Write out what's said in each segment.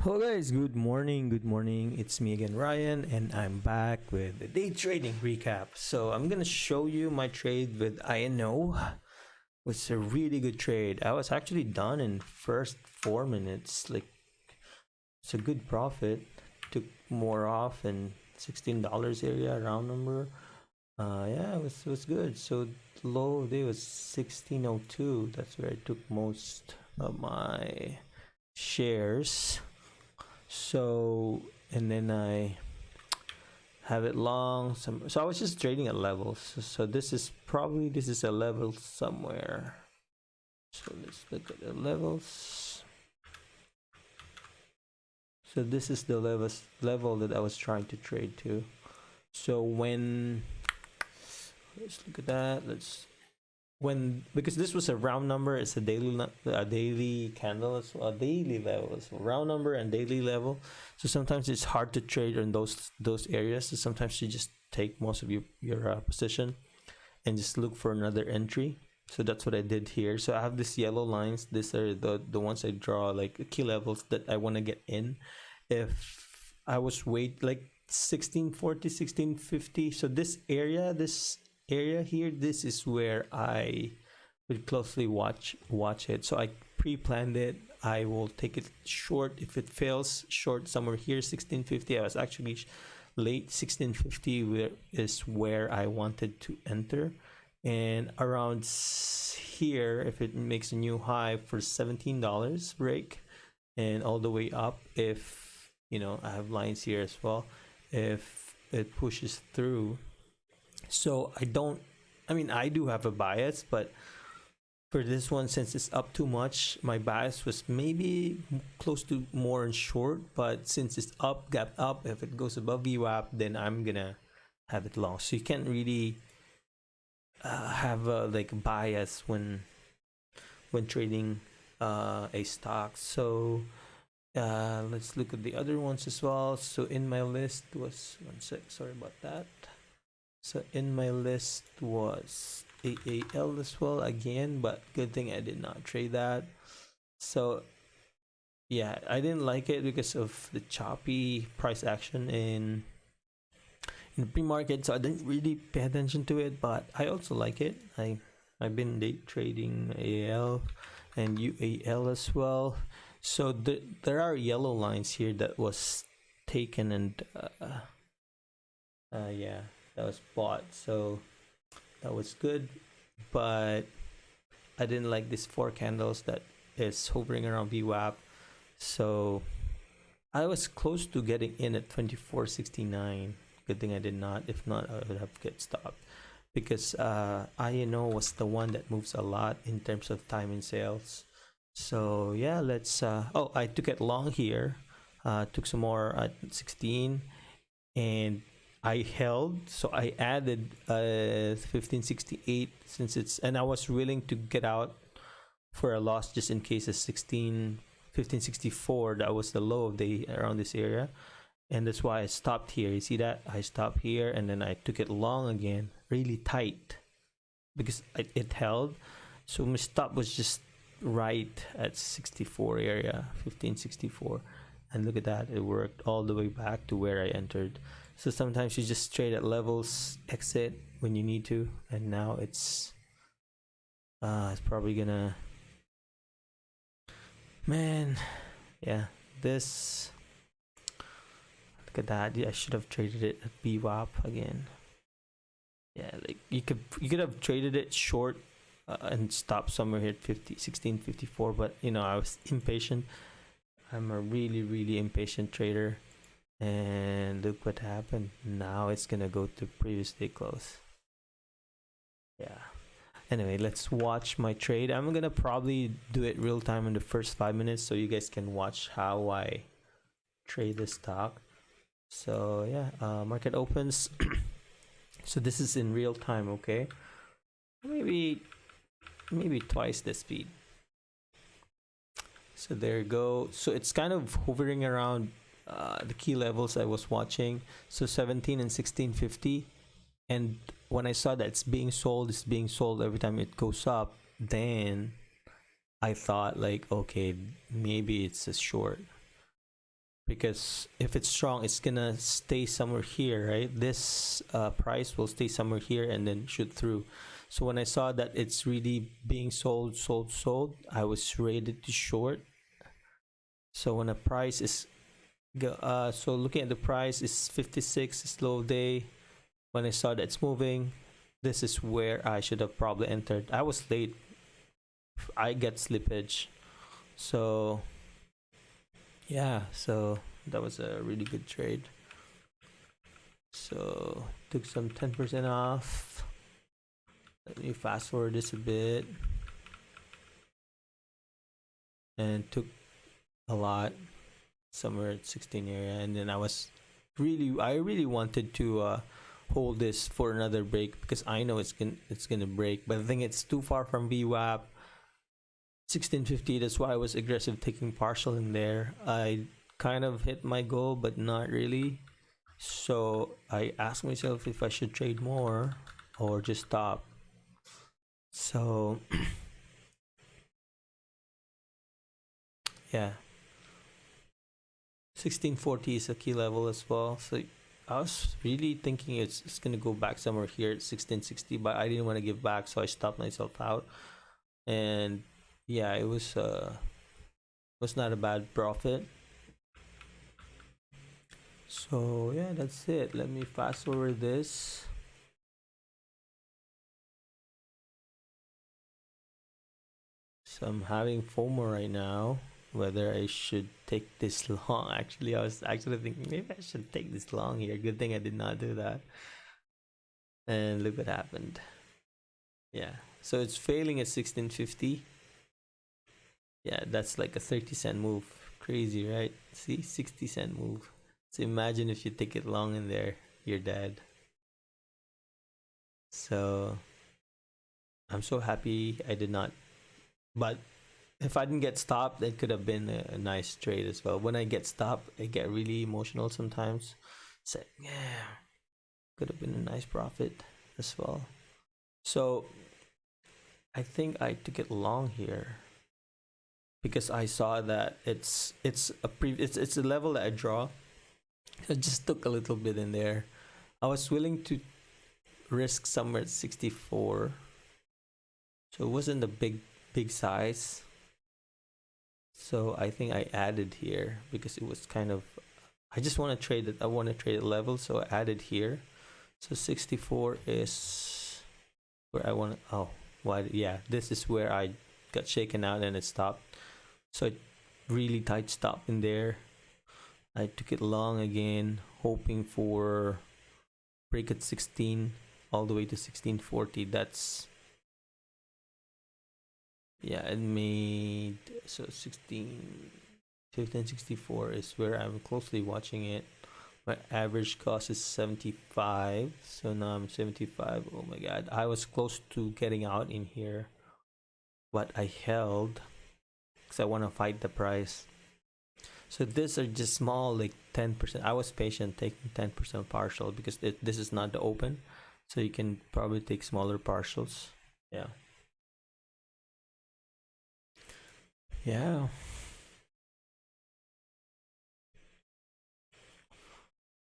Hello guys, good morning, it's me again, Ryan, and I'm back with the day trading recap. So I'm gonna show you my trade with INO. It's a really good trade. I was actually done in first 4 minutes. Like, it's a good profit. Took more off in $16 area, round number. Yeah, it was good. So low of the day was 1602. That's where I took most of my shares. So, and then I have it long. So I was just trading at levels. So this is a level somewhere. So let's look at the levels. So this is the level that I was trying to trade to. So let's look at that. Because this was a round number, it's a daily candle, it's a daily level, so round number and daily level. So sometimes it's hard to trade in those areas. So sometimes you just take most of your position and just look for another entry. So that's what I did here. So I have these yellow lines. These are the ones I draw, like key levels that I want to get in. If I was like 1640, 1650, so this area here, this is where I would closely watch it. So I pre-planned it. I will take it short if it fails short somewhere here, 1650. I was actually late 1650 is where I wanted to enter, and around here, if it makes a new high for $17 break, and all the way up, if I have lines here as well, if it pushes through. So I do have a bias, but for this one, since it's up too much, my bias was maybe close to more in short. But since it's up, gap up, if it goes above VWAP, then I'm gonna have it long. So you can't really have a bias when trading a stock. So let's look at the other ones as well. So in my list was, one sec, sorry about that. So in my list was AAL as well again, but good thing I did not trade that. So yeah, I didn't like it because of the choppy price action in the pre-market, so I didn't really pay attention to it, but I also like it. I've been day trading AAL and UAL as well. So there are yellow lines here that was taken, and yeah, that was bought, so that was good. But I didn't like these 4 candles that is hovering around VWAP. So I was close to getting in at 24.69. Good thing I did not. If not, I would have get stopped, because INO was the one that moves a lot in terms of time and sales. So yeah, let's oh, I took it long here, took some more at 16, and I held. So I added 1568, since it's, and I was willing to get out for a loss just in case of 1564. That was the low of the around this area, and that's why I stopped here. You see that I stopped here, and then I took it long again, really tight, because it held. So my stop was just right at 64 area, 1564, and look at that, it worked all the way back to where I entered. So sometimes you just trade at levels, exit when you need to, and now it's probably gonna, man, yeah, this, look at that. Yeah, I should have traded it at VWAP again. Yeah, like you could have traded it short and stopped somewhere here at 1654, but I was impatient. I'm a really impatient trader, and look what happened. Now it's gonna go to previous day close. Yeah, anyway, let's watch my trade. I'm gonna probably do it real time in the first 5 minutes, so you guys can watch how I trade the stock. So yeah, market opens. So this is in real time, okay? Maybe twice the speed. So there you go. So it's kind of hovering around the key levels I was watching. So 17 and 1650. And when I saw that it's being sold every time it goes up, then I thought, like, okay, maybe it's a short. because if it's strong, it's gonna stay somewhere here, right? This price will stay somewhere here and then shoot through. So when I saw that it's really being sold, I was ready to short. So when a price is so looking at the price is 56, slow day. When I saw that it's moving, this is where I should have probably entered. I was late. I get slippage. So yeah, so that was a really good trade. So took some 10% off. Let me fast forward this a bit. And took a lot, somewhere at 16 area, and then I really wanted to hold this for another break because I know it's gonna break, but I think it's too far from VWAP 1650. That's why I was aggressive taking partial in there. I kind of hit my goal, but not really. So I asked myself if I should trade more or just stop. So yeah, 1640 is a key level as well. So I was really thinking it's gonna go back somewhere here at 1660, but I didn't want to give back, so I stopped myself out. And yeah, it was not a bad profit. So yeah, that's it. Let me fast forward this. So I'm having FOMO right now, whether I should take this long. Actually, I was actually thinking maybe I should take this long here. Good thing I did not do that. And look what happened. Yeah, so it's failing at 1650. Yeah, that's like a 30-cent move. Crazy, right? See, 60-cent move. So imagine if you take it long in there, you're dead. So I'm so happy I did not. But if I didn't get stopped, it could have been a nice trade as well. When I get stopped, I get really emotional sometimes. It's like, yeah, could have been a nice profit as well. So I think I took it long here because I saw that it's a level that I draw. I just took a little bit in there. I was willing to risk somewhere at 64, so it wasn't a big size. So I think I added here because it was kind of, I just want to trade it. I want to trade a level, so I added here. So 64 is where I want to. Oh, why? Yeah, this is where I got shaken out and it stopped. So it really tight stop in there. I took it long again, hoping for break at 16 all the way to 1640. That's, yeah, it made, so 1564 is where I'm closely watching it. My average cost is 75, so now I'm 75. Oh my god, I was close to getting out in here, but I held because I want to fight the price. So these are just small, like 10%. I was patient taking 10% partial because this is not the open, so you can probably take smaller partials. Yeah. Yeah.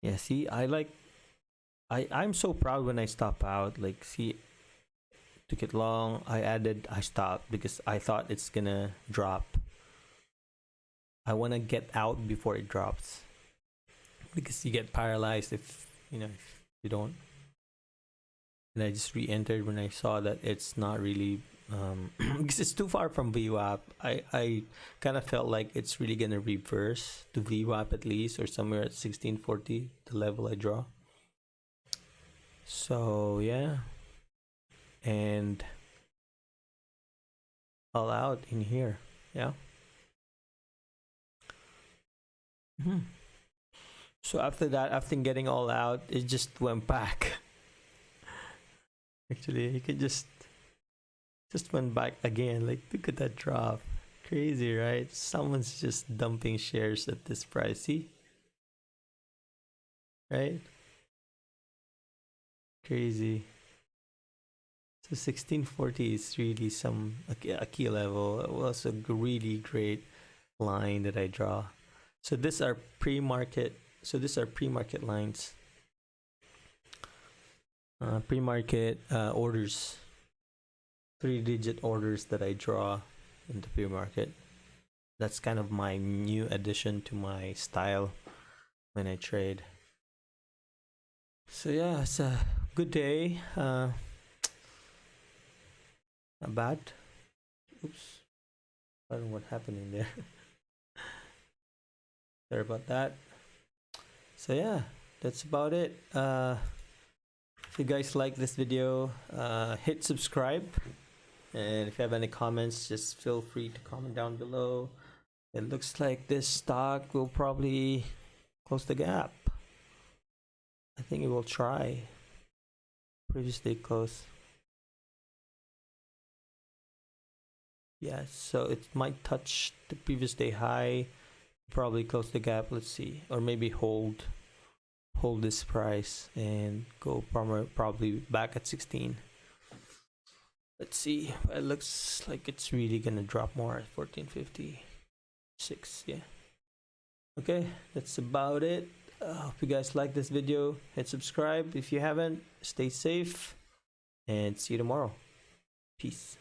Yeah, see, I'm so proud when I stop out. Like, see, took it long. I stopped because I thought it's gonna drop. I want to get out before it drops because you get paralyzed if you don't. And I just re-entered when I saw that it's not really because it's too far from VWAP. I kind of felt like it's really gonna reverse to VWAP at least, or somewhere at 1640, the level I draw. So yeah, and all out in here. Yeah. So after that, after getting all out, it just went back. Actually, you could just went back again. Like, look at that drop. Crazy, right? Someone's just dumping shares at this price. See? Right? Crazy. So 1640 is really a key level. It was a really great line that I draw. So these are pre-market. So these are pre-market lines. Pre-market orders. 3-digit orders that I draw in the pre-market. That's kind of my new addition to my style when I trade. So yeah, it's a good day. Not bad. Oops. I don't know what happened in there. Sorry about that. So yeah, that's about it. If you guys like this video, hit subscribe. And if you have any comments, just feel free to comment down below. It looks like this stock will probably close the gap. I think it will try. Previously close. Yeah, so it might touch the previous day high, probably close the gap. Let's see, or maybe hold this price and go probably back at 16. Let's see. It looks like it's really gonna drop more at 14.56. Yeah. Okay, that's about it. Hope you guys like this video. Hit subscribe if you haven't. Stay safe and see you tomorrow. Peace.